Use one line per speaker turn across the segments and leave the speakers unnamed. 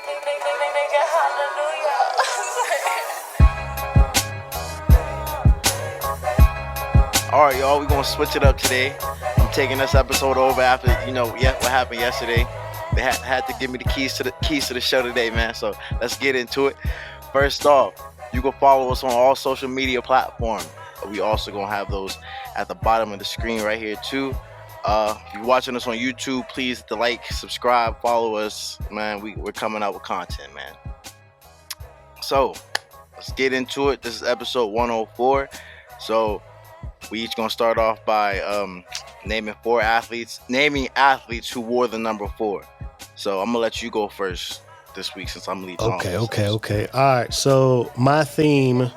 All right, y'all, we're going to switch it up today. I'm taking this episode over after, what happened yesterday. They had to give me the keys to the show today, man. So let's get into it. First off, you can follow us on all social media platforms. We also going to have those at the bottom of the screen right here, too. If you're watching us on YouTube, please hit the like, subscribe, follow us. Man, we're coming out with content, man. So let's get into it. This is episode 104. So we each gonna start off by naming athletes who wore the number 4. So I'm gonna let you go first this week since I'm leading off.
Okay. All right. So my theme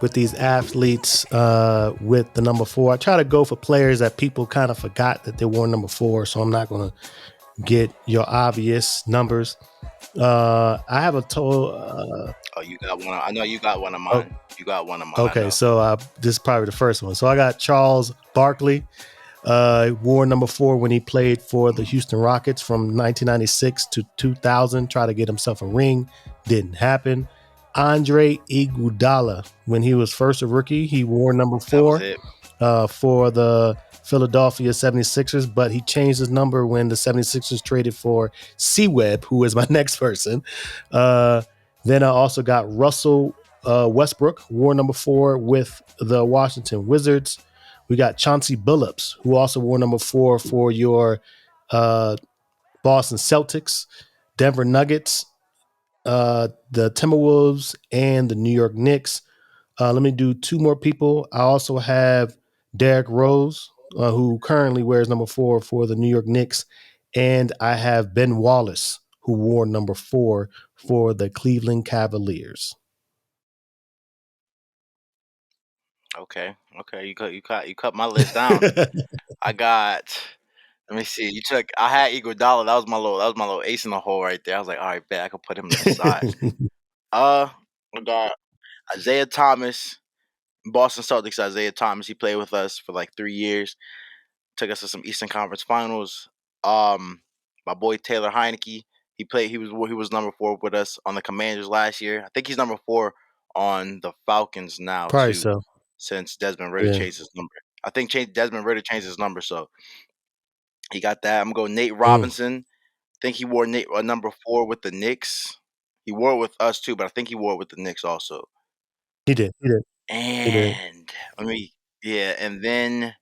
with these athletes with the number 4, I try to go for players that people kind of forgot that they wore number 4. So I'm not gonna get your obvious numbers. I have a total.
You got one. I know you got one of mine. You got one of mine.
Okay, so this is probably the first one. So I got Charles Barkley. Wore number 4 when he played for the Houston Rockets from 1996 to 2000. Tried to get himself a ring. Didn't happen. Andre Iguodala, when he was first a rookie, he wore number 4 for the Philadelphia 76ers, but he changed his number when the 76ers traded for C-Web, who is my next person. Then I also got Russell Westbrook, wore number 4 with the Washington Wizards. We got Chauncey Billups, who also wore number 4 for your Boston Celtics, Denver Nuggets, the Timberwolves, and the New York Knicks. Let me do 2 more people. I also have Derrick Rose, who currently wears number 4 for the New York Knicks. And I have Ben Wallace, who wore number 4 for the Cleveland Cavaliers.
Okay. You cut my list down. I got. Let me see. I had Iguodala. That was my little ace in the hole right there. I was like, all right, bet I could put him to the side. I got Isaiah Thomas, Boston Celtics. Isaiah Thomas. He played with us for like 3 years. Took us to some Eastern Conference Finals. My boy Taylor Heineke. He was number 4 with us on the Commanders last year. I think he's number 4 on the Falcons now.
Probably
too,
so.
Since Desmond Ritter changed his number. I think Desmond Ritter changed his number, so he got that. I'm going to go Nate Robinson. I think he wore number 4 with the Knicks. He wore it with us too, but I think he wore it with the Knicks also.
He did.
And and then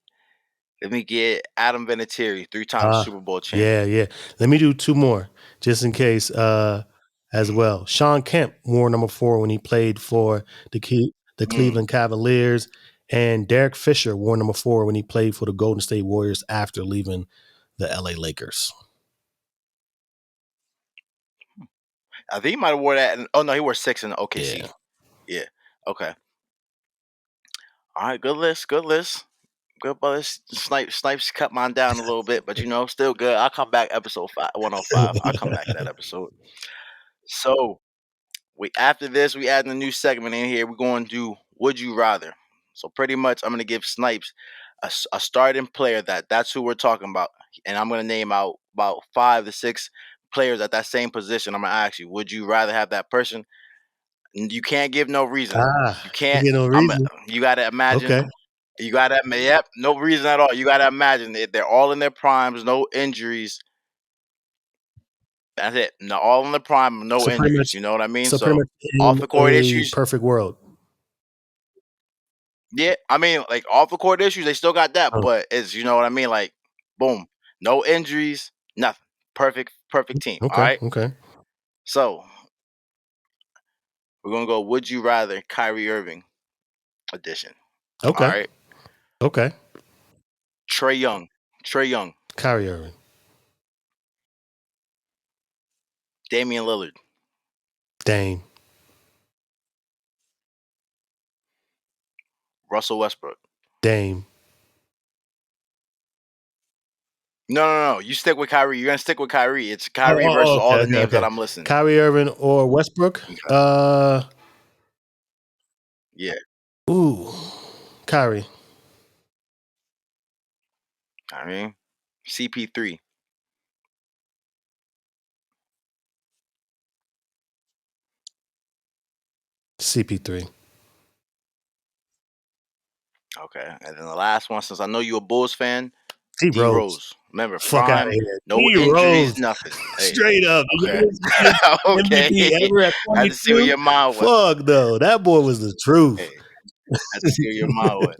let me get Adam Vinatieri, 3-time Super Bowl champion.
Yeah. Let me do 2 more just in case as well. Sean Kemp wore number 4 when he played for the Cleveland Cavaliers, and Derek Fisher wore number 4 when he played for the Golden State Warriors after leaving the LA Lakers.
I think he might have wore that. He wore 6 in the OKC. Yeah. Okay. All right. Good list. Good, brother. Snipes cut mine down a little bit, but still good. I'll come back episode 105. I'll come back to that episode. So after this, we add a new segment in here. We're going to do Would You Rather. So pretty much, I'm going to give Snipes a starting player that's who we're talking about, and I'm going to name out about 5 to 6 players at that same position. I'm going to ask you, would you rather have that person? You can't give no reason. You can't.
No reason.
You got to imagine.
Okay.
You got to. Yep. No reason at all. You got to imagine they're all in their primes, no injuries. That's it. No, all in the prime, no injuries. You know what I mean?
So
off the court issues,
perfect world.
Yeah, I mean, like off the court issues, they still got that, but it's what I mean. Like, boom, no injuries, nothing. Perfect team.
Okay.
All right.
Okay.
So we're gonna go. Would you rather Kyrie Irving edition?
Okay.
All right.
Okay.
Trae Young.
Kyrie Irving.
Damian Lillard.
Dame.
Russell Westbrook.
Dame.
No. You stick with Kyrie. You're gonna stick with Kyrie. It's Kyrie versus all the names that I'm listening.
Kyrie Irving or Westbrook?
Yeah.
Ooh. Kyrie.
I mean, CP3.
CP3.
Okay, and then the last one, since I know you're a Bulls fan,
D
D
Rose.
Rose. Remember,
Fuck out of
prime,
here.
no
D
injuries,
Rose.
nothing. Hey,
Straight up. The
okay,
youngest MVP
okay.
ever at
I had to see where
22.
your mind went.
Fuck though. That boy was the truth.
Hey, I had to see where your mind went.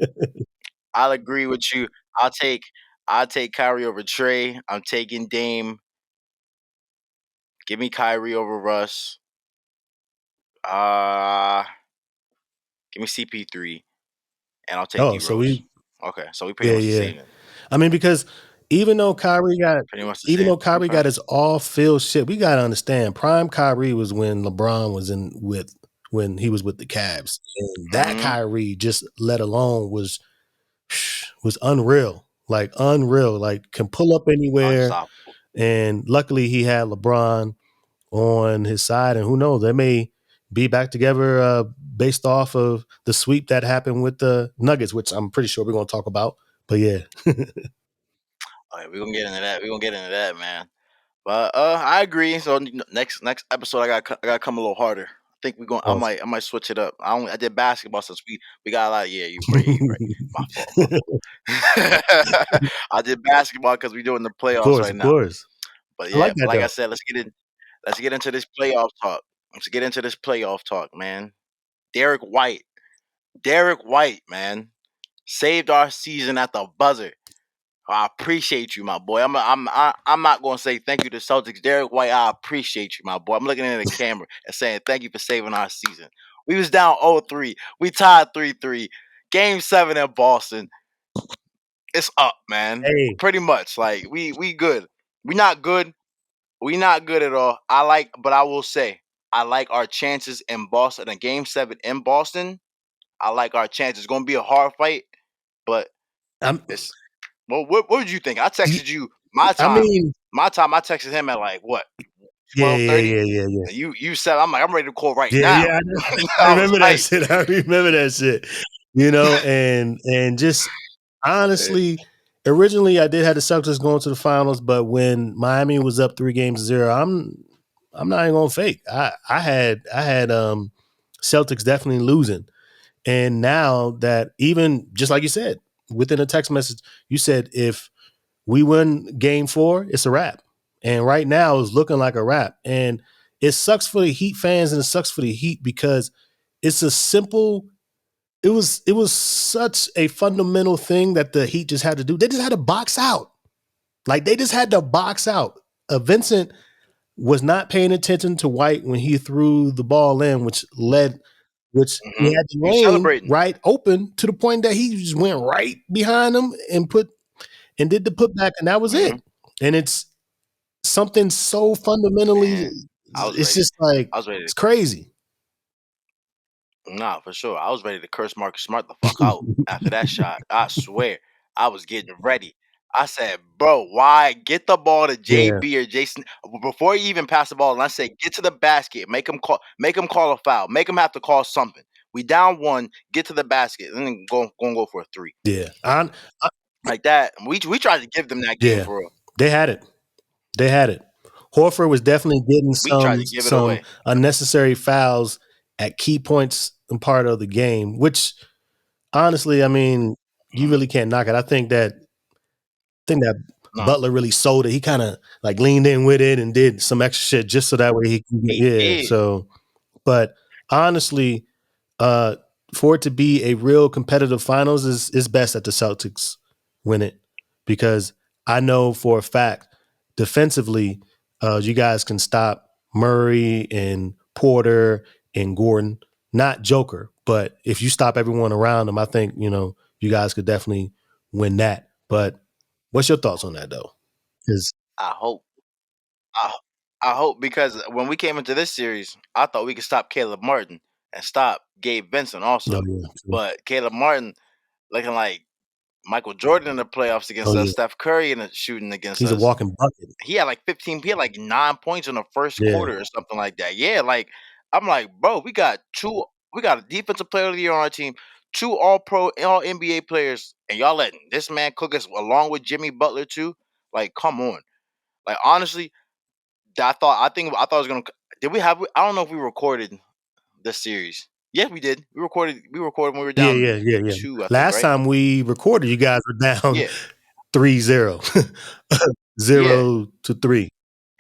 I'll agree with you. I'll take I'll take Kyrie over Trey. I'm taking Dame. Give me Kyrie over Russ. Uh Give me CP3, and I'll take
Oh,
D
so
Rose. Okay, so we pretty
yeah,
much the
yeah.
same then.
I mean, because even though Kyrie got
Pretty much the
even
same.
though Kyrie
Okay.
got his off field shit, we gotta understand prime Kyrie was when LeBron was when he was with the Cavs. And that
Mm-hmm.
Kyrie, just let alone, was unreal. Like unreal. Like can pull up anywhere.
Unstoppable.
And luckily he had LeBron on his side. And who knows, they may be back together based off of the sweep that happened with the Nuggets, which I'm pretty sure we're gonna talk about. But yeah.
All right, we're gonna get into that. We're gonna get into that, man. But I agree. So next episode, I gotta come a little harder. I think we're going.
Awesome.
I might switch it up. I did basketball since we got a lot. Yeah, you right. Yeah, you right. My fault. My fault. I did basketball because we're doing the playoffs right
Of
now.
course.
But
I
yeah,
like
but
that
like I
though.
said, let's get into this playoff talk. Let's get into this playoff talk, man. Derek White. Derek White, man, saved our season at the buzzer. I appreciate you, my boy. I'm not gonna say thank you to Celtics. Derek White, I appreciate you, my boy. I'm looking at the camera and saying thank you for saving our season. We was down 0-3. We tied 3-3. Game 7 in Boston. It's up, man.
Hey,
Pretty much. Like we good. We not good. We not good at all. But I will say, I like our chances in Boston. In game 7 in Boston, I like our chances. It's gonna be a hard fight, but
I'm
it's well, what did you think? I
y-
texted you my
I
time.
mean,
My time. I texted him at like what
yeah, yeah,
12:30,
yeah, yeah, yeah.
and you said I'm ready to call right
Yeah,
now.
yeah, I
I was
remember that
hyped.
shit. I remember that shit. And just honestly, originally I did have the Celtics going to the finals, but when Miami was up 3-0, I'm not even gonna fake. I had Celtics definitely losing. And now that, even just like you said, within a text message, you said if we win game 4, it's a wrap. And right now it's looking like a wrap. And it sucks for the Heat fans and it sucks for the Heat because it's a simple, it was such a fundamental thing that the Heat just had to do. They just had to box out. Like they just had to box out. Vincent was not paying attention to White when he threw the ball in, which he had the
You
lane
celebrating?
right open to the point that he just went right behind him and did the putback, and that was
hmm
it. And it's something so fundamentally,
Man, I was
it's
ready.
just like
I was ready.
it's crazy.
Nah, for sure. I was ready to curse Marcus Smart the fuck out after that shot. I swear. I was getting ready. I said, bro, why get the ball to
Yeah,
JB or Jason before he even passed the ball? And I said, get to the basket, make him call a foul, make him have to call something. We down 1, get to the basket, and then go for a 3.
yeah,
Like that. We tried to give them that game
yeah.
for real.
They had it. They had it. Horford was definitely getting
We tried
some
to give it away.
unnecessary fouls at key points in part of the game, which honestly, I mean, you
Mhm.
really can't knock it. I think that
No,
Butler really sold it. He kind of like leaned in with it and did some extra shit just so that way he can get,
he
yeah.
did.
So, but honestly, uh, for it to be a real competitive finals is best that the Celtics win it, because I know for a fact defensively, you guys can stop Murray and Porter and Gordon, not Joker, but if you stop everyone around them, I think you guys could definitely win that. But what's your thoughts on that though? Because
I hope. I I hope, because when we came into this series, I thought we could stop Caleb Martin and stop Gabe Vincent
oh
also.
yeah, true.
But Caleb Martin looking like Michael Jordan in the playoffs against
Oh
us,
yeah,
Steph Curry in the shooting against
he's a
us.
walking bucket.
He had like 15, he had like 9 points in the first
Yeah,
quarter or something like that. Yeah, like I'm like, bro, we got a defensive player of the year on our team, 2 all pro, all NBA players, and y'all letting this man cook us along with Jimmy Butler too. Like, come on. Like honestly, I thought it was gonna. Did we have? I don't know if we recorded this series. Yeah, we did. We recorded. We recorded when we were
Yeah,
down
yeah.
2, I think,
Last
right?
time we recorded, you guys were down
Yeah,
3-0.
yeah,
0-3.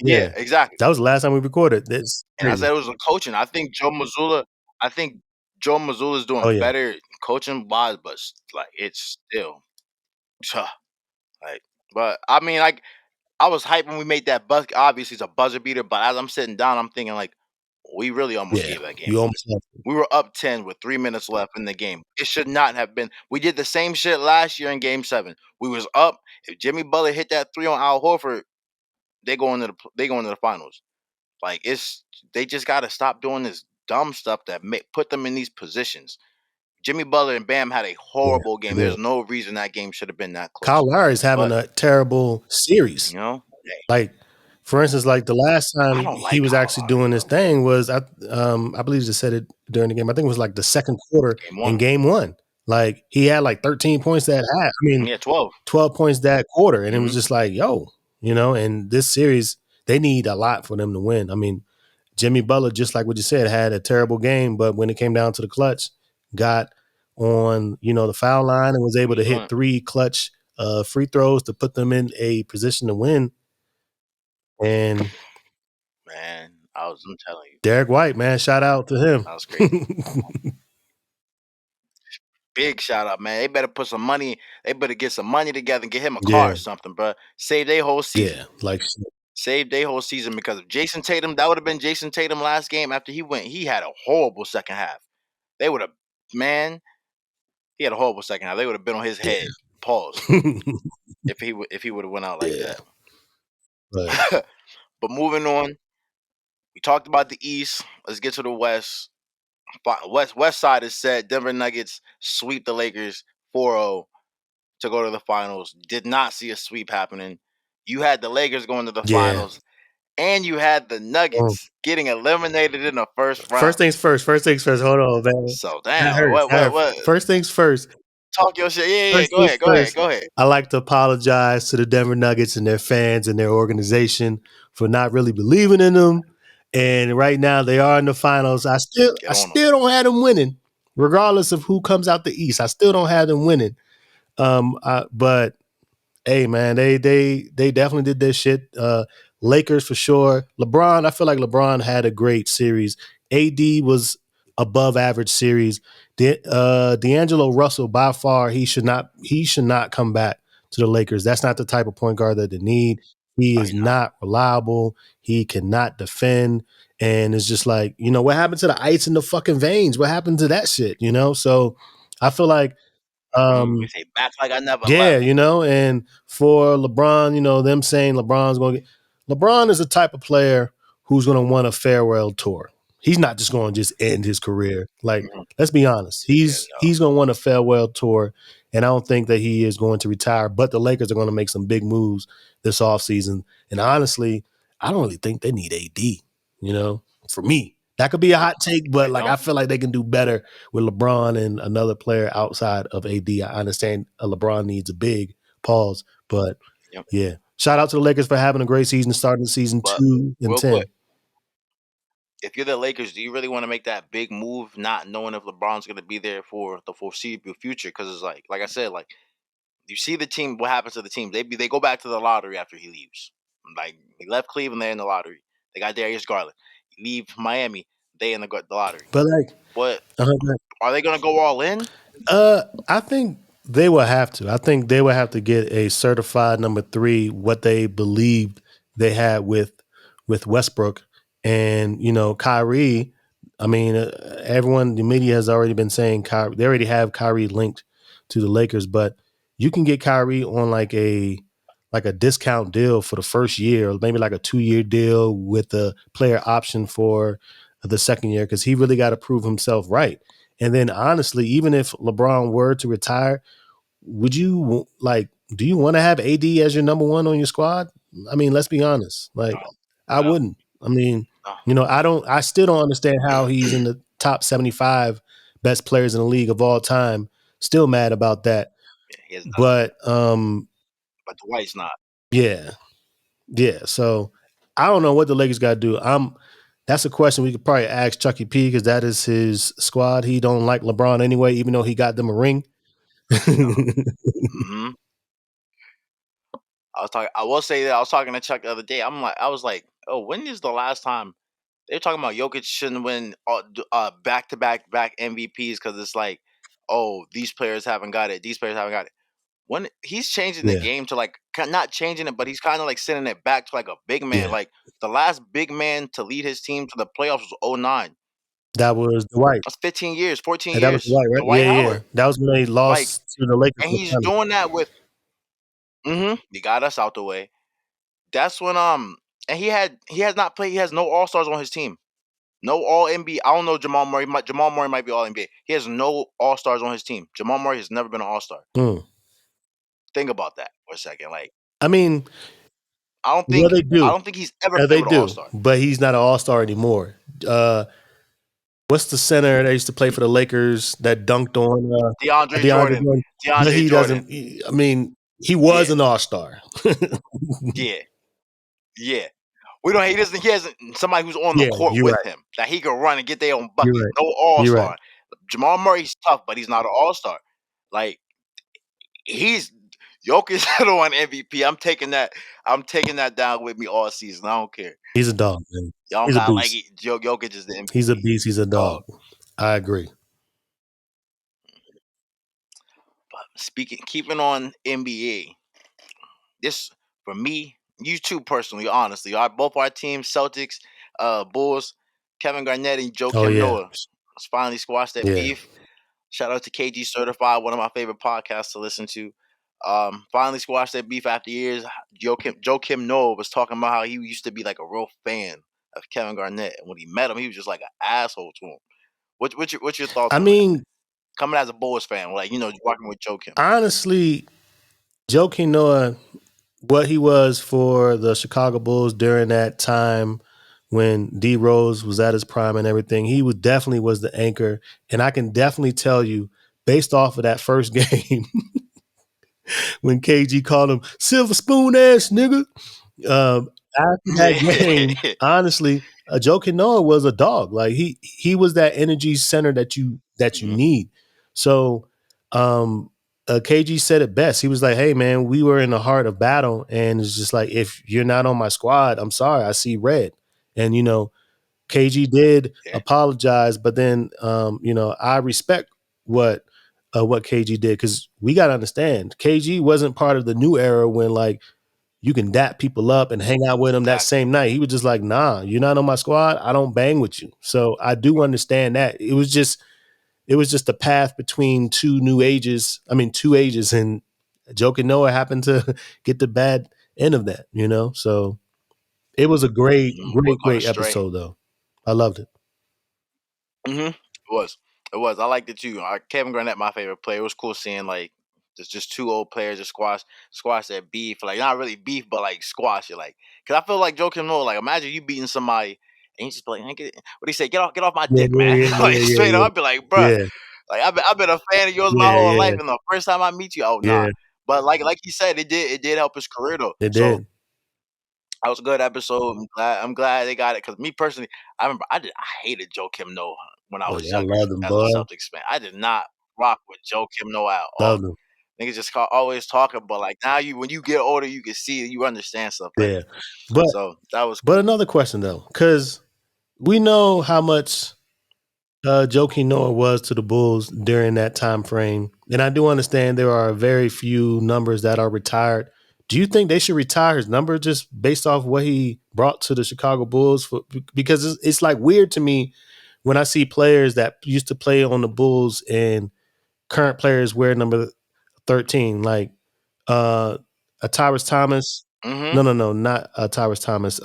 yeah,
Yeah.
exactly.
That was the last time we recorded. That's
And I
crazy.
said it was the coaching. I think Joe Mazzulla's
Oh
doing
yeah.
better coaching wise, but like it's still tough. Like, but I mean, like I was hyped when we made that buzz. Obviously, it's a buzzer beater. But as I'm sitting down, I'm thinking like, we really almost
Yeah.
gave that game
You
away.
almost have to.
We were up 10 with 3 minutes left in the game. It should not have been. We did the same shit last year in Game 7. We was up. If Jimmy Butler hit that 3 on Al Horford, they go into the finals. Like they just got to stop doing this dumb stuff that put them in these positions. Jimmy Butler and Bam had a
Yeah,
horrible game.
they
There's
did.
no reason that game should have been that
Kyle
close.
Lowry's having
But
a terrible series.
you know, hey,
Like, for instance, like the last
I
time
don't
he
like
was
Kyle
actually
Lowry,
doing his
bro.
thing was I believe they said it during the game. I think it was like the second quarter
Game
in
1,
game one. Like he had like 13 points that half. I mean,
yeah, 12.
12 points that quarter. And it was
Mm-hmm.
just like, yo, and this series, they need a lot for them to win. I mean, Jimmy Butler, just like what you said, had a terrible game, but when it came down to the clutch, got on, the foul line and was able to
He's
hit
doing
3 clutch free throws to put them in a position to win. And
man. I'm telling you,
Derek White, man, shout out to him.
that was crazy. Big shout out, man. They better put some money. They better get some money together and get him a car or
Yeah,
something, bro. Save their whole season.
yeah. Like,
Save their whole season because if Jason Tatum, that would have been Jason Tatum last game after he went. He had a horrible second half. They would have, man. He had a horrible second half. They would have been on his
yeah.
head. Pause. If he would have went out like
Yeah.
that.
But
But moving on, we talked about the East. Let's get to the West. West side is set. Denver Nuggets sweep the Lakers 4-0 to go to the finals. Did not see a sweep happening. You had the Lakers going to the
yeah.
finals, and you had the
Um,
Nuggets getting eliminated in the first
First
round.
things first. First things first. Hold on, man.
So
That
damn,
hurts. That hurts.
what?
First things first.
Talk your shit. Yeah.
First
Go
things
ahead. Go ahead.
first.
Go ahead.
I like to apologize to the Denver Nuggets and their fans and their organization for not really believing in them. And right now they are in the finals. I
Get on them.
still don't have them winning, regardless of who comes out the East. I still don't have them winning. But hey, man, they definitely did their shit. Lakers for sure. LeBron, I feel like LeBron had a great series. AD was above average series. D'Angelo Russell, by far, he should not come back to the Lakers. That's not the type of point guard that they need. He
No,
is
he's not.
not reliable. He cannot defend. And it's just like, what happened to the ice in the fucking veins? What happened to that shit? So I feel like
They say back like I never
yeah,
left.
and for LeBron, them saying LeBron's going to get LeBron is the type of player who's going to want a farewell tour. He's not just going to just end his career. Like,
Mhm.
let's be honest.
Yeah,
He's going to want a farewell tour, and I don't think that he is going to retire, but the Lakers are going to make some big moves this offseason. And honestly, I don't really think they need AD, for me. That could be a hot take, but
they
like I
don't.
feel like they can do better with LeBron and another player outside of AD. I understand LeBron needs a big pause, but
Yep.
yeah. Shout out to the Lakers for having a great season, starting season
But
2 and
real
10.
quick, if you're the Lakers, do you really want to make that big move, not knowing if LeBron's going to be there for the foreseeable future? Because it's like I said, like you see the team. What happens to the team? They go back to the lottery after he leaves. Like he left Cleveland, they're in the lottery. They got Darius Garland. He leave Miami, they in the lottery.
But like,
What
uh,
are they going to go all in?
I think they will have to. I think they will have to get a certified number 3, what they believed they had with Westbrook and Kyrie. I mean, everyone, the media has already been saying Kyrie. They already have Kyrie linked to the Lakers, but you can get Kyrie on like a discount deal for the first year, or maybe like a 2-year deal with a player option for the second year, because he really got to prove himself right. And then honestly, even if LeBron were to retire, would you do you want to have AD as your number 1 on your squad? I mean, let's be honest. Like,
No,
I
no,
wouldn't. I mean,
no.
I still don't understand how he's in the top 75 best players in the league of all time. Still mad about that.
Yeah, he has nothing.
But
But Dwight's not.
yeah. Yeah. So I don't know what the Lakers got to do. That's a question we could probably ask Chucky P because that is his squad. He don't like LeBron anyway, even though he got them a ring.
Hmm. I was talking. I will say that I was talking to Chuck the other day. I was like, oh, when is the last time they're talking about Jokic shouldn't win back to back MVPs because it's like, oh, these players haven't got it. These players haven't got it. When he's changing the
Yeah,
game to like not changing it, but he's kind of like sending it back to like a big man.
yeah.
Like the last big man to lead his team to the playoffs was '09.
That was Dwight.
That's 15 years, 14
And that was
years.
Dwight, right? Yeah,
Dwight
yeah.
Howard.
That was when they
Like,
lost to the Lakers
and
in the
he's
finals.
doing that with. He got us out the way. That's when and he has not played. He has no All Stars on his team. No All NBA. I don't know Jamal Murray. Jamal Murray might be All NBA. He has no All Stars on his team. Jamal Murray has never been an All Star.
Mm.
Think about that for a second. Like
I mean,
I don't
well,
think
they
I
do.
don't think he's ever
Yeah,
played
they
with an All
do.
Star.
But he's not an all-star anymore. What's the center that used to play for the Lakers that dunked on
DeAndre
DeAndre
Jordan.
Jordan? But
DeAndre
he
Jordan.
doesn't. I mean, he was
Yeah.
an all-star.
Yeah. Yeah. We don't. He doesn't. He hasn't somebody who's on the
Yeah,
court
you're
with
right.
him that he can run and get their own
You're
bucket.
right.
No All
You're right.
Star. Jamal Murray's tough, but he's not an All Star. Like he's Jokic should have won MVP. I'm taking that. I'm taking that down with me all season. I don't care.
He's a dog, man.
Y'all don't
He's a
gotta like
beast.
it. Jokic is the
He's a
MVP.
beast. He's a
Dog.
dog. I agree.
But keeping on NBA. This for me, you two personally, honestly, both our teams, Celtics, Bulls, Kevin Garnett and
Oh
Joakim
yeah,
Noah finally squashed that
yeah.
beef. Shout out to KG Certified, one of my favorite podcasts to listen to. Finally squashed that beef after years. Joakim Noah was talking about how he used to be like a real fan of Kevin Garnett, and when he met him, he was just like an asshole to him. What's your thoughts
I
on that?
mean,
Coming as a Bulls fan, like working with Joakim.
honestly, Joakim Noah, what he was for the Chicago Bulls during that time when D Rose was at his prime and everything, he was definitely was the anchor. And I can definitely tell you, based off of that first game, when KG called him silver spoon ass nigga, after that game, honestly, Joe Noah was a dog. Like he was that energy center that you
Mhm.
need. So KG said it best. He was like, "Hey man, we were in the heart of battle, and it's just like if you're not on my squad, I'm sorry, I see red." And KG did
Yeah.
apologize, but then I respect what KG did because we got to understand KG wasn't part of the new era when like you can dap people up and hang out with them that
Exactly.
same night. He was just like, nah, you're not on my squad. I don't bang with you. So I do understand that. It was just a path between two ages, and Joe and Noah happened to get the bad end of that. So it was a great,
We're
great,
gonna
great
stray.
episode though. I loved it.
It was. It was. I liked it too. Kevin Garnett, my favorite player. It was cool seeing like just two old players just squash that beef. Like not really beef, but like squash it. Like, cause I feel like Joe Kim Noah. Like, imagine you beating somebody and he's just like, what do you say? Get off my
Yeah,
dick, man.
yeah,
Like
yeah,
straight
yeah,
up, I'd be like, bruh.
yeah,
Like I've been a fan of yours my
yeah,
whole
yeah,
life,
yeah,
and the first time I meet you, oh nah.
yeah.
But like he said, it did help his career though.
It
So
did.
that was a good episode. I'm glad they got it because me personally, I hated Joe Kim Noah when I
Oh
was
yeah, I
younger
loved him,
as a
boy.
Celtics fan. I did not rock with Joe Kim Noah at all.
Loved him.
Niggas just always talking, but like now when you get older, you can see you understand stuff. Like
Yeah, but
so that was
but
cool.
another question though, because we know how much Joakim Noah was to the Bulls during that time frame, and I do understand there are very few numbers that are retired. Do you think they should retire his number just based off what he brought to the Chicago Bulls? Because it's like weird to me when I see players that used to play on the Bulls and current players wear number 13, like Tyrus Thomas.
Mm-hmm.
No, not Tyrus Thomas.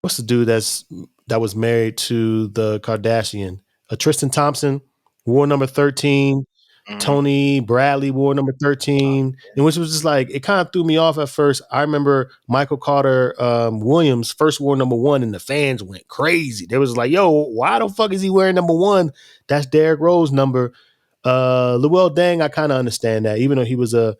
What's the dude that was married to the Kardashian? Tristan Thompson wore number 13.
Mm-hmm.
Tony Bradley wore number 13, and which was just like it kind of threw me off at first. I remember Michael Carter Williams first wore number 1, and the fans went crazy. They was like, "Yo, why the fuck is he wearing number 1? That's Derrick Rose number." Luol Deng, I kind of understand that, even though he was a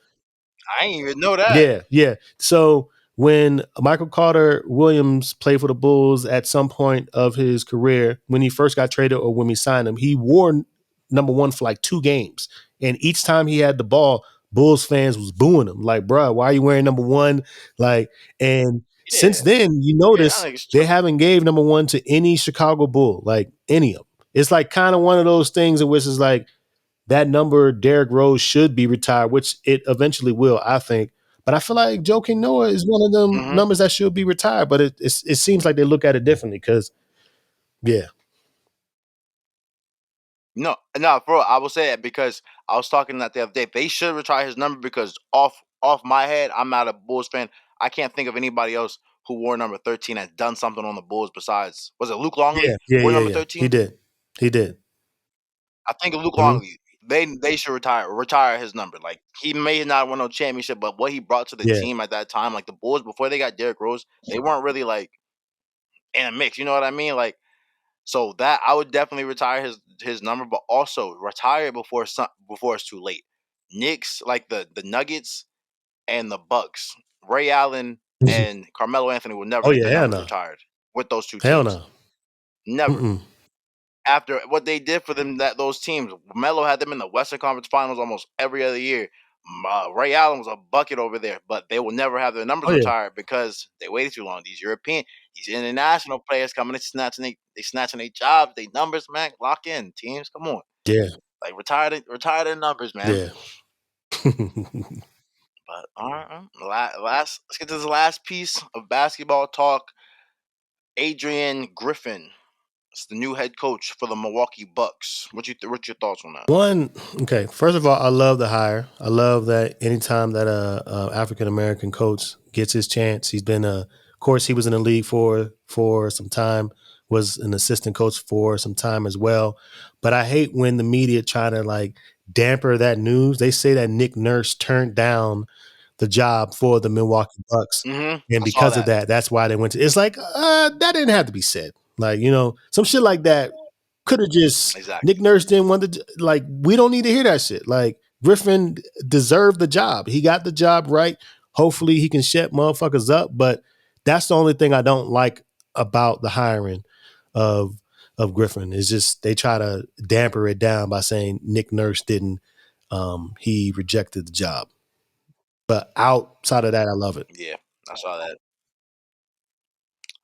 I didn't even know that.
yeah. So when Michael Carter Williams played for the Bulls at some point of his career, when he first got traded or when we signed him, he wore number one for like 2 games. And each time he had the ball, Bulls fans was booing him. Like, bro, why are you wearing number one? Like, and since
Yeah,
then, you
yeah, I
notice
think it's
they
true.
haven't gave number one to any Chicago Bull, like any of them. It's like kind of one of those things in which is like that number, Derrick Rose should be retired, which it eventually will, I think. But I feel like Joakim Noah is one of them
Hmm.
numbers that should be retired. But it seems like they look at it differently because, yeah,
No, no, bro. I will say that because I was talking that the other day. They should retire his number because off my head, I'm not a Bulls fan. I can't think of anybody else who wore number 13 has done something on the Bulls besides was it Luke
yeah,
Longley
yeah,
wore
yeah,
number
yeah. He
13?
did, he did.
I think of Luke
Hmm.
Longley. They should retire his number. Like he may not win no championship, but what he brought to the
Yeah,
team at that time, like the Bulls before they got Derrick Rose, they weren't really like in a mix. You know what I mean? Like so that I would definitely retire his number, but also retire before it's too late. Knicks like the Nuggets and the Bucks, Ray Allen and Carmelo Anthony will never
oh
get
yeah,
their
hell
numbers
no,
retired with those two
hell
teams.
no.
Never.
Mm-mm.
After what they did for them, that those teams, Melo had them in the Western Conference Finals almost every other year. Ray Allen was a bucket over there, but they will never have their numbers
Oh yeah,
retired because they waited too long. These international players coming and they snatching their jobs, they numbers, man. Lock in teams, come on,
yeah,
like retire their numbers, man.
yeah.
But all right, last let's get to this last piece of basketball talk. Adrian Griffin, it's the new head coach for the Milwaukee Bucks. What's your thoughts on that?
One, okay. First of all, I love the hire. I love that anytime that a African American coach gets his chance, he's been of course, he was in the league for some time, was an assistant coach for some time as well. But I hate when the media try to like damper that news. They say that Nick Nurse turned down the job for the Milwaukee Bucks, and
I saw
because of
that
that, that's why they went to. It's like that didn't have to be said. Like some shit like that could have just Nick
exactly.
Nurse didn't want to like we don't need to hear that shit. Like Griffin deserved the job. He got the job right. Hopefully he can shut motherfuckers up. But that's the only thing I don't like about the hiring of Griffin is just they try to damper it down by saying Nick Nurse didn't he rejected the job. But outside of that, I love it.
Yeah, I saw that.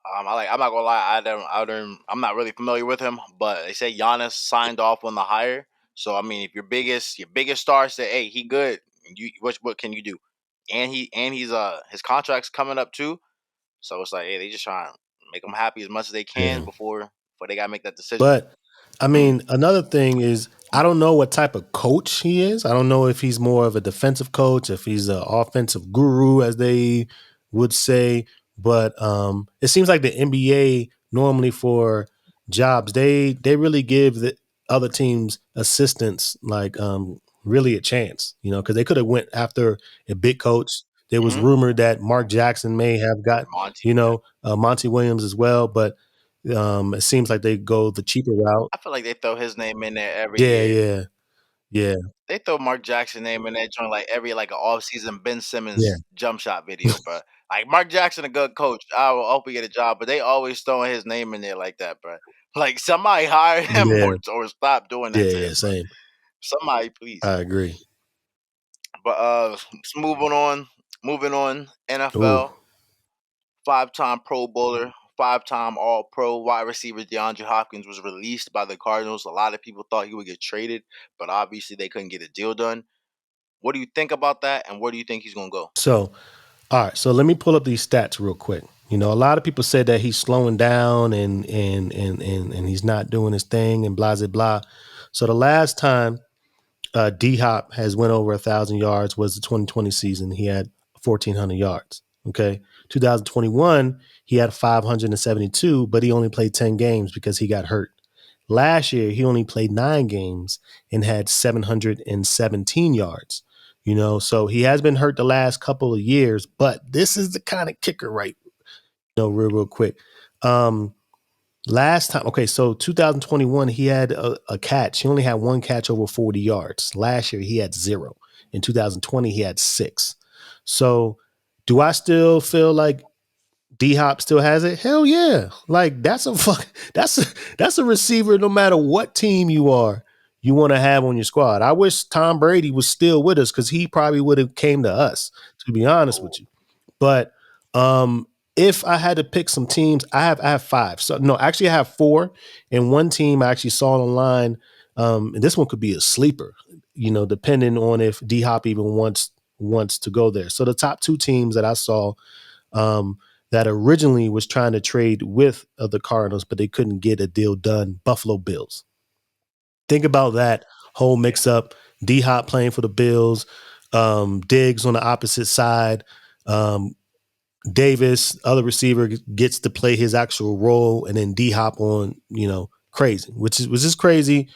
I'm not gonna lie. I'm not really familiar with him, but they say Giannis signed off on the hire. So I mean, if your biggest star say, "Hey, he good," what can you do? And his contract's coming up too. So it's like, hey, they just trying to make him happy as much as they can
Yeah.
before they gotta make that decision.
But I mean, another thing is I don't know what type of coach he is. I don't know if he's more of a defensive coach, if he's an offensive guru, as they would say. But it seems like the NBA normally for jobs they really give the other teams assistants like really a chance, because they could have went after a big coach. There was
Hmm.
rumored that Mark Jackson may have got
Monty, yeah.
Monty Williams as well, but it seems like they go the cheaper route.
I feel like they throw his name in there every
Yeah,
year.
yeah, yeah,
They throw Mark Jackson name in that joint like every like an off season Ben
yeah,
Simmons jump shot video, bro. Like Mark Jackson a good coach. I will hope he get a job, but they always throwing his name in there like that, bro. Like somebody hire him
yeah,
or stop doing
yeah,
that to
yeah.
him, bro.
Same.
Somebody please.
I agree.
But let's moving on.
Ooh.
NFL, 5-time Pro Bowler, 5-time All Pro wide receiver DeAndre Hopkins was released by the Cardinals. A lot of people thought he would get traded, but obviously they couldn't get a deal done. What do you think about that, and where do you think he's gonna go?
So, all right. So let me pull up these stats real quick. A lot of people said that he's slowing down and he's not doing his thing and blah blah blah. So the last time D Hop has went over 1,000 yards was the 2020 season. He had 1,400 yards. Okay, 2021 he had 572, but he only played 10 games because he got hurt. Last year he only played 9 games and had 717 yards. So he has been hurt the last couple of years, but this is the kind of kicker, right? Real quick. Um, Last time, okay, so 2021, he had a catch. He only had one catch over 40 yards. Last year, he had zero. In 2020, he had six. So Do I still feel like D Hop still has it? Hell yeah! Like that's a receiver. No matter what team you are, you want to have on your squad. I wish Tom Brady was still with us because he probably would have came to us. To be honest with
Oh,
you, but if I had to pick some teams, I have five. So no, actually I have four. And one team I actually saw online. And this one could be a sleeper, depending on if D Hop even wants to go there. So the top two teams that I saw that originally was trying to trade with the Cardinals, but they couldn't get a deal done. Buffalo Bills. Think about that whole
yeah.
mix up. D Hop playing for the Bills, Diggs on the opposite side. Um, Davis, other receiver, gets to play his actual role, and then D Hop on, crazy, which was just crazy.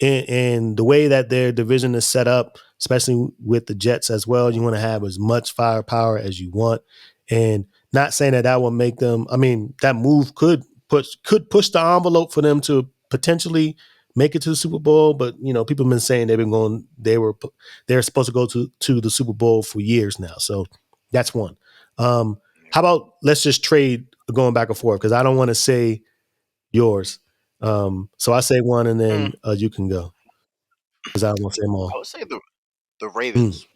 And the way that their division is set up, especially with the Jets as well, you want to have as much firepower as you want. And not saying that will make them. I mean, that move could push the envelope for them to potentially make it to the Super Bowl. But people have been saying they're supposed to go to the Super Bowl for years now. So that's one. How about let's just trade going back and forth because I don't want to say yours. So I say one and
Hmm.
then you can go because I don't want to say them
I
all.
would say the
Mm,
Ravens.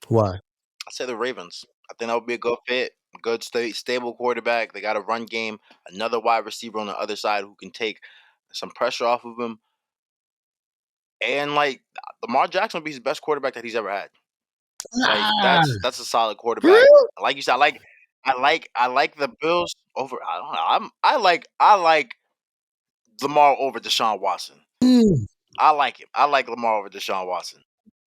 why?
I say the Ravens. I think that would be a good fit. Good, stable quarterback. They got a run game. Another wide receiver on the other side who can take some pressure off of him. And like Lamar Jackson will be his best quarterback that he's ever had. Like
Ah,
that's a solid
for
quarterback.
real?
Like you said, I like the Bills over. I don't know. I like Lamar over Deshaun Watson.
Mm.
I like him. I like Lamar over Deshaun Watson.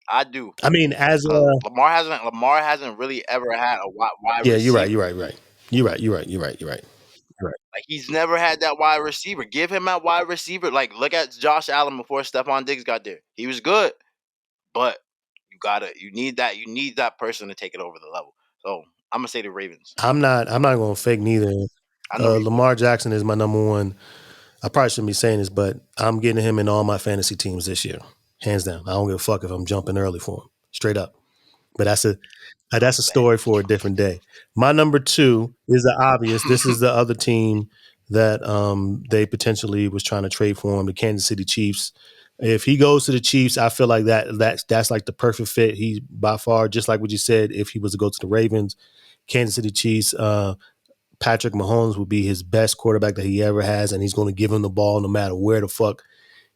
I do.
I mean, as
Cause
a
Lamar hasn't really ever had a wide
yeah, you're right. You're
receiver.
right. You're right. You're right. You're right. You're right. You're right. You're right.
Like he's never had that wide receiver. Give him that wide receiver. Like look at Josh Allen before Stephon Diggs got there. He was good, but you need that person to take it over the level. So I'm gonna say the Ravens.
I'm not going to fake neither.
I know you would.
Lamar Jackson is my number one. I probably shouldn't be saying this, but I'm getting him in all my fantasy teams this year, hands down. I don't give a fuck if I'm jumping early for him, straight up. But that's a
Bet.
story for a different day. My number two is the obvious. This is the other team that they potentially was trying to trade for him, the Kansas City Chiefs. If he goes to the Chiefs, I feel like that's like the perfect fit. He by far, just like what you said, if he was to go to the Ravens, Kansas City Chiefs, Patrick Mahomes would be his best quarterback that he ever has, and he's going to give him the ball no matter where the fuck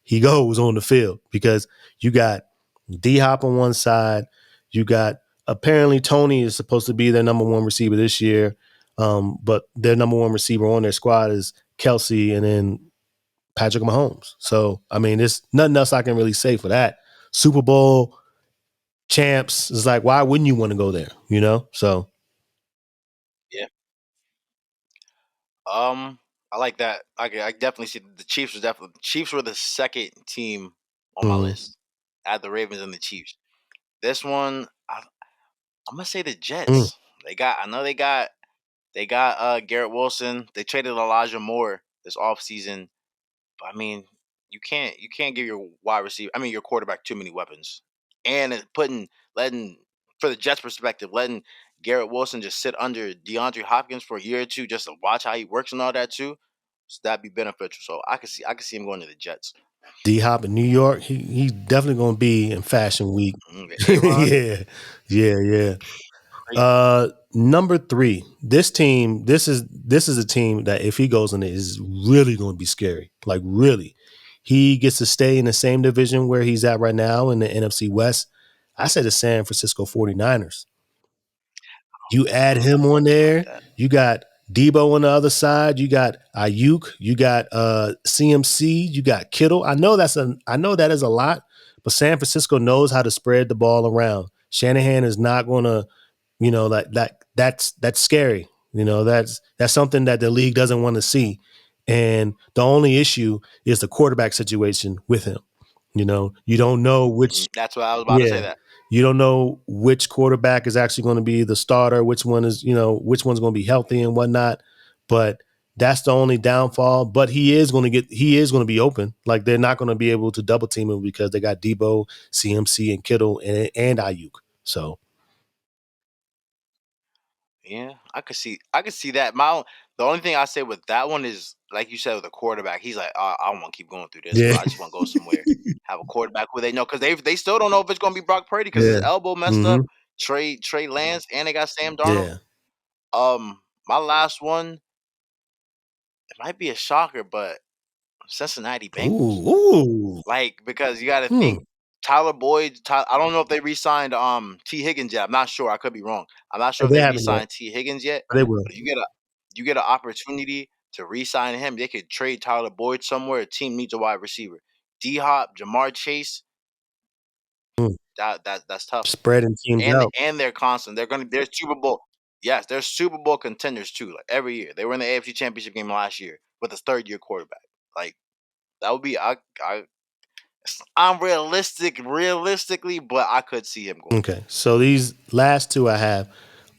he goes on the field because you got D Hop on one side, you got apparently Tony is supposed to be their number one receiver this year, but their number one receiver on their squad is Kelsey and then Patrick Mahomes. So I mean, there's nothing else I can really say for that. Super Bowl champs is like, why wouldn't you want to go there? So
Yeah. I like that. I definitely see the Chiefs were the second team on my
mm,
list. I had the Ravens and the Chiefs. This one, I'm gonna say the
mm.
Jets. They got Garrett Wilson. They traded Elijah Moore this offseason. But I mean, you can't give your your quarterback too many weapons. And letting for the Jets perspective, letting Garrett Wilson just sit under DeAndre Hopkins for a year or two just to watch how he works and all that too. So that'd be beneficial. So I could see him going to the Jets.
D Hop in New York, he's definitely gonna be in Fashion Week.
A-Rod,
Yeah, yeah, yeah.
crazy.
Number three, this is a team that if he goes in it is really going to be scary. Like really, he gets to stay in the same division where he's at right now in the NFC West. I said the San Francisco 49ers. You add him on
I like
there.
that.
You got Debo on the other side. You got Ayuk. You got CMC. You got Kittle. I know that is a lot, but San Francisco knows how to spread the ball around. Shanahan is not going to, that's scary. That's something that the league doesn't want to see. And the only issue is the quarterback situation with him. You don't know which
That's what I was about to say.
yeah.
That
You don't know which quarterback is actually going to be the starter, which which one's going to be healthy and whatnot. But that's the only downfall. But he is going to be open. Like they're not going to be able to double team him because they got Debo, CMC, and Kittle and Ayuk. So
Yeah, I could see that. The only thing I say with that one is, like you said, with the quarterback, he's like, I don't want to keep going through this, bro.
Yeah.
I just want to go somewhere, have a quarterback who they know, because they still don't know if it's gonna be Brock Purdy because his
Yeah.
elbow messed
Hmm.
up. Trey Lance, and they got Sam Darnold.
Yeah.
My last one, it might be a shocker, but Cincinnati Bengals.
Ooh. Ooh.
Like, because you got to
Hmm.
think Tyler Boyd. I don't know if they re-signed T Higgins yet. I'm not sure. I could be wrong. I'm not sure if
They
they
haven't yet.
re-signed T Higgins yet.
They will.
But if you get an opportunity to re-sign him, they could trade Tyler Boyd somewhere. A team needs a wide receiver. D Hop, Jamar Chase.
Hmm.
That's tough.
Spreading teams out.
And they're constant. They're Super Bowl. Yes, they're Super Bowl contenders too. Like every year, they were in the AFC Championship game last year with a third year quarterback. Like that would be I'm realistically, but I could see him going.
Okay, so these last two I have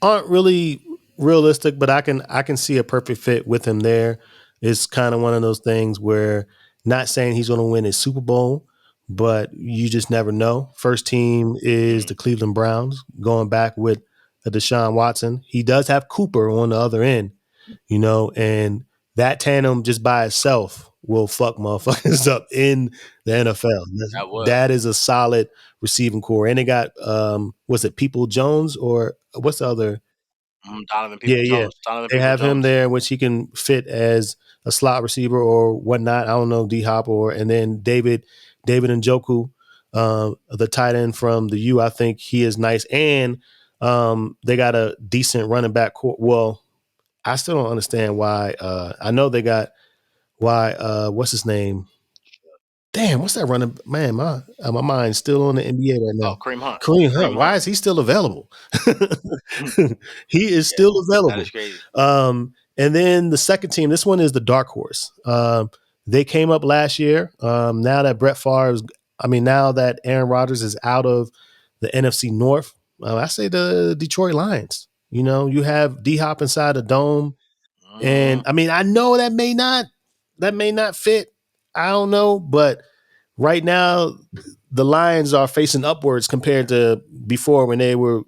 aren't really realistic, but I can see a perfect fit with him there. It's kind of one of those things where not saying he's going to win a Super Bowl, but you just never know. First team is
Mm,
the Cleveland Browns, going back with the Deshaun Watson. He does have Cooper on the other end, and that tandem just by itself will fuck motherfuckers up in the NFL.
that would.
That is a solid receiving core. And they got was it People Jones or what's the other?
Donovan
Yeah,
People
yeah.
Jones. Donovan
They
People
have him
Jones.
there, which he can fit as a slot receiver or whatnot. I don't know, D Hop or and then David Njoku, the tight end from the U. I think he is nice. And they got a decent running back core. Well, I still don't understand why. I know they got why. What's his name? Damn, what's that running man? My mind's still on the NBA right now.
Oh, Kareem Hunt.
Kareem Hunt.
Kareem
Why
Hunt.
is he still available?
Mhm.
He is
Yeah,
still
that is
available.
crazy.
And then the second team, this one is the dark horse. They came up last year. Now that now that Aaron Rodgers is out of the NFC North, I say the Detroit Lions. You have D Hop inside the dome. And
Mm,
I know that may not fit. I don't know, but right now the Lions are facing upwards compared to before when they were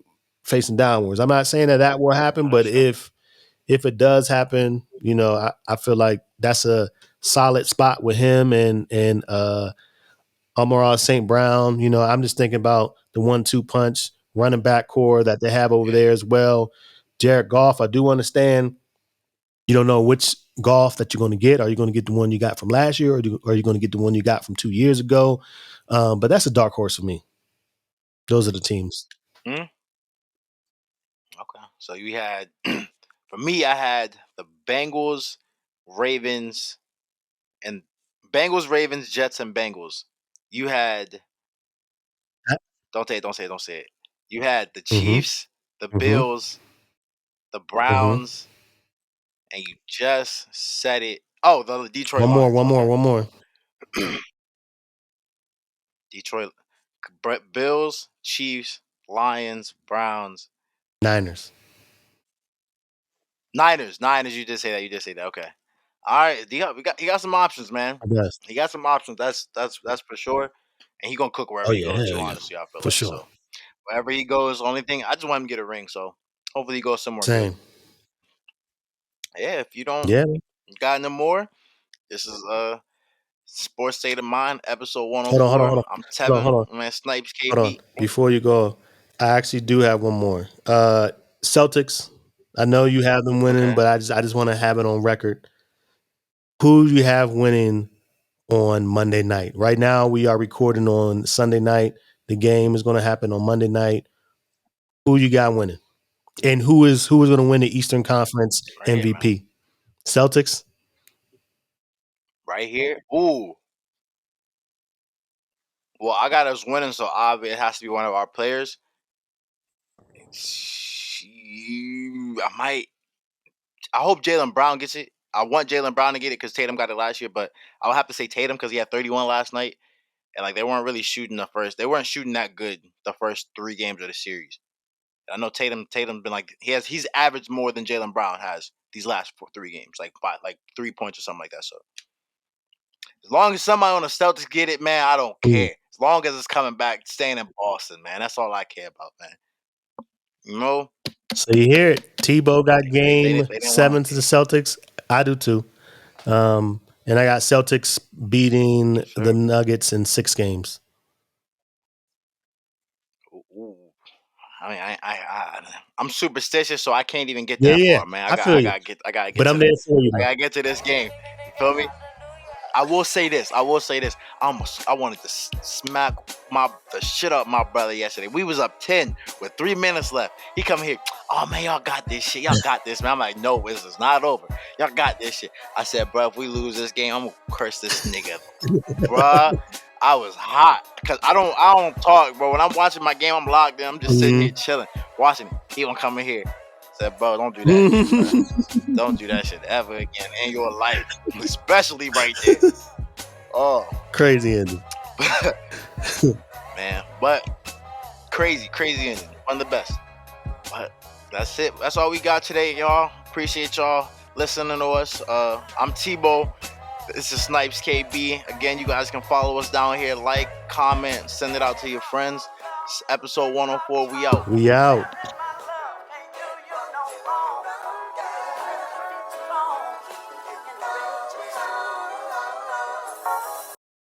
facing downwards. I'm not saying that will happen,
that's
but
true.
if it does happen, I feel like that's a solid spot with him and Amara St. Brown. I'm just thinking about the 1-2 punch running back core that they have over
Yeah.
there as well. Jared Goff, I do understand you don't know which golf that you're going to get. Are you going to get the one you got from last year, or are you going to get the one you got from 2 years ago? But that's a dark horse for me. Those are the teams.
Mm, okay. So you had, for me, I had the Bengals, Ravens, and Ravens, Jets, and Bengals. You had don't say it. You had the
Mm-hmm.
Chiefs, the
Mm-hmm.
Bills, the
Mm-hmm.
Browns, and you just said it. Oh, the Detroit
One more.
Lions.
One more.
Okay.
One more.
Detroit Bills, Chiefs, Lions, Browns,
Niners.
Niners. Niners. You did say that. You did say that. Okay. All right. He got some options, man.
I guess.
He got some options. That's for sure. And he gonna cook
Oh
wherever he
yeah.
goes
Hell
too.
yeah.
Honestly, I feel
For
like
sure.
so. Wherever he goes, only thing I just want him to get a ring. So hopefully he goes somewhere good.
Same.
Yeah. If you don't
Yeah.
got no more, this is Sports State of Mind, episode
Hold on. Hold on. Hold
104.
on.
I'm
Hold on.
Tevin,
Hold on.
man. Snipes
Hold on.
KB.
Before you go, I actually do have one more. Celtics. I know you have them winning,
Okay.
but I just want to have it on record. Who do you have winning on Monday night? Right now, we are recording on Sunday night. The game is going to happen on Monday night. Who you got winning? And who is going to win the Eastern Conference
Right here, man.
MVP? Celtics?
Right here. Ooh. Well, I got us winning, so obviously it has to be one of our players. I might. I hope Jalen Brown gets it. I want Jalen Brown to get it because Tatum got it last year, but I'll have to say Tatum because he had 31 last night, and like they weren't really shooting the first. They weren't shooting that good the first 3 games of the series. I know Tatum's been like he's averaged more than Jalen Brown has these last 3 games, like 3 points or something like that. So as long as somebody on the Celtics get it, man, I don't
Mm.
care. As long as it's coming back, staying in Boston, man, that's all I care about, man. You know,
So you hear it. Tebow got game
they didn't want
7 to the Celtics. I do too. And I got Celtics beating the
to.
Nuggets in 6 games.
Ooh. I mean, I'm superstitious, so I can't even get
Yeah,
that
yeah.
far, man.
I feel you.
I gotta get
But
to
I'm there for you
I
though.
gotta get to this game. You feel me? I will say this. I wanted to smack the shit up my brother yesterday. We was up 10 with 3 minutes left. He come here. Oh man, y'all got this shit. Y'all got this, man. I'm like, no, it's not over. Y'all got this shit. I said, bro, if we lose this game, I'm gonna curse this nigga, bruh. I was hot because I don't talk, bro. When I'm watching my game, I'm locked in. I'm just sitting here chilling, watching it. He gonna come in here. Said, bro, don't do that shit, bro. Don't do that shit ever again in your life, especially right there. Oh
Crazy ending.
man, but crazy ending. One of the best. But that's it. That's all we got today, y'all. Appreciate y'all listening to us. I'm Tebow. This is Snipes KB. Again, you guys can follow us down here. Like, comment, send it out to your friends. It's episode 104. We out.
We out.